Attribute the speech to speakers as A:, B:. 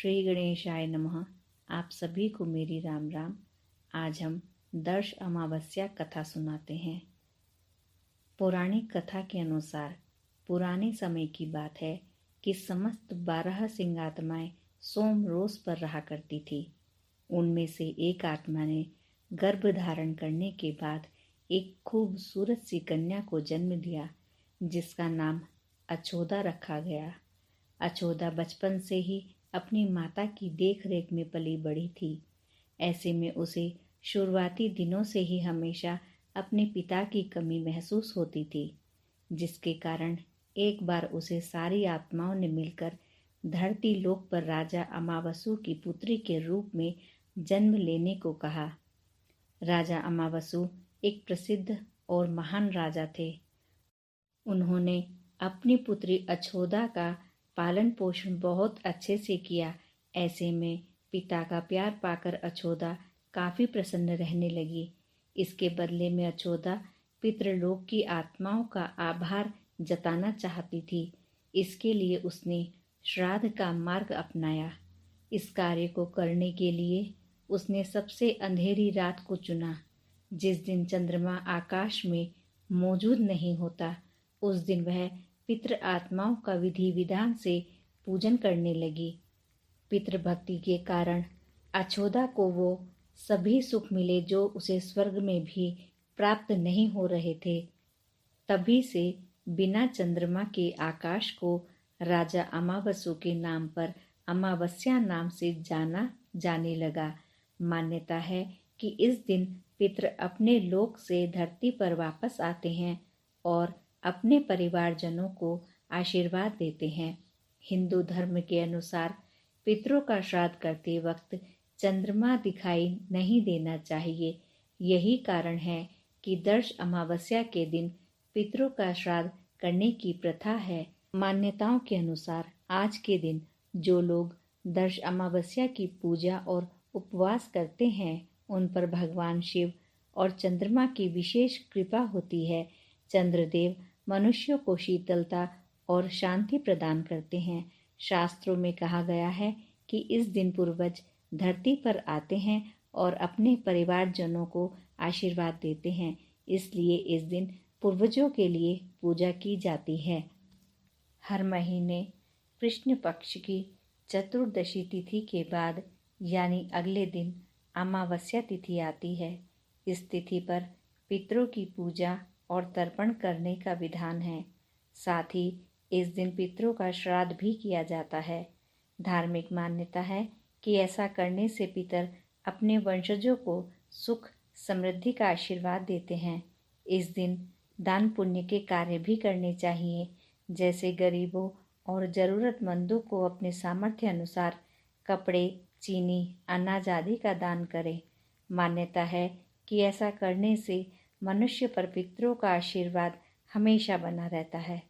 A: श्री गणेशाय नमः। आप सभी को मेरी राम राम। आज हम दर्श अमावस्या कथा सुनाते हैं। पौराणिक कथा के अनुसार पुराने समय की बात है कि समस्त 12 सिंगात्माएं सोम रोज पर रहा करती थी। उनमें से एक आत्मा ने गर्भ धारण करने के बाद एक खूबसूरत सी कन्या को जन्म दिया, जिसका नाम अछोदा रखा गया। अछोदा बचपन से ही अपनी माता की देख रेख में पली बड़ी थी। ऐसे में उसे शुरुआती दिनों से ही हमेशा अपने पिता की कमी महसूस होती थी, जिसके कारण एक बार उसे सारी आत्माओं ने मिलकर धरती लोक पर राजा अमावसु की पुत्री के रूप में जन्म लेने को कहा। राजा अमावसु एक प्रसिद्ध और महान राजा थे। उन्होंने अपनी पुत्री अछोदा का पालन पोषण बहुत अच्छे से किया। ऐसे में पिता का प्यार पाकर अछोदा काफी प्रसन्न रहने लगी। इसके बदले में अछोदा पितृलोक की आत्माओं का आभार जताना चाहती थी। इसके लिए उसने श्राद्ध का मार्ग अपनाया। इस कार्य को करने के लिए उसने सबसे अंधेरी रात को चुना, जिस दिन चंद्रमा आकाश में मौजूद नहीं होता। उस दिन वह पितृ आत्माओं का विधि विधान से पूजन करने लगी। पितृभक्ति के कारण अछोदा को वो सभी सुख मिले जो उसे स्वर्ग में भी प्राप्त नहीं हो रहे थे। तभी से बिना चंद्रमा के आकाश को राजा अमावसु के नाम पर अमावस्या नाम से जाना जाने लगा। मान्यता है कि इस दिन पितृ अपने लोक से धरती पर वापस आते हैं और अपने परिवारजनों को आशीर्वाद देते हैं। हिंदू धर्म के अनुसार पितरों का श्राद्ध करते वक्त चंद्रमा दिखाई नहीं देना चाहिए। यही कारण है कि दर्श अमावस्या के दिन पितरों का श्राद्ध करने की प्रथा है। मान्यताओं के अनुसार आज के दिन जो लोग दर्श अमावस्या की पूजा और उपवास करते हैं, उन पर भगवान शिव और चंद्रमा की विशेष कृपा होती है। चंद्रदेव मनुष्यों को शीतलता और शांति प्रदान करते हैं। शास्त्रों में कहा गया है कि इस दिन पूर्वज धरती पर आते हैं और अपने परिवारजनों को आशीर्वाद देते हैं। इसलिए इस दिन पूर्वजों के लिए पूजा की जाती है। हर महीने कृष्ण पक्ष की चतुर्दशी तिथि के बाद यानी अगले दिन अमावस्या तिथि आती है। इस तिथि पर पितरों की पूजा और तर्पण करने का विधान है। साथ ही इस दिन पितरों का श्राद्ध भी किया जाता है। धार्मिक मान्यता है कि ऐसा करने से पितर अपने वंशजों को सुख समृद्धि का आशीर्वाद देते हैं। इस दिन दान पुण्य के कार्य भी करने चाहिए, जैसे गरीबों और ज़रूरतमंदों को अपने सामर्थ्य अनुसार कपड़े, चीनी, अनाज आदि का दान करें। मान्यता है कि ऐसा करने से मनुष्य पर पितरों का आशीर्वाद हमेशा बना रहता है।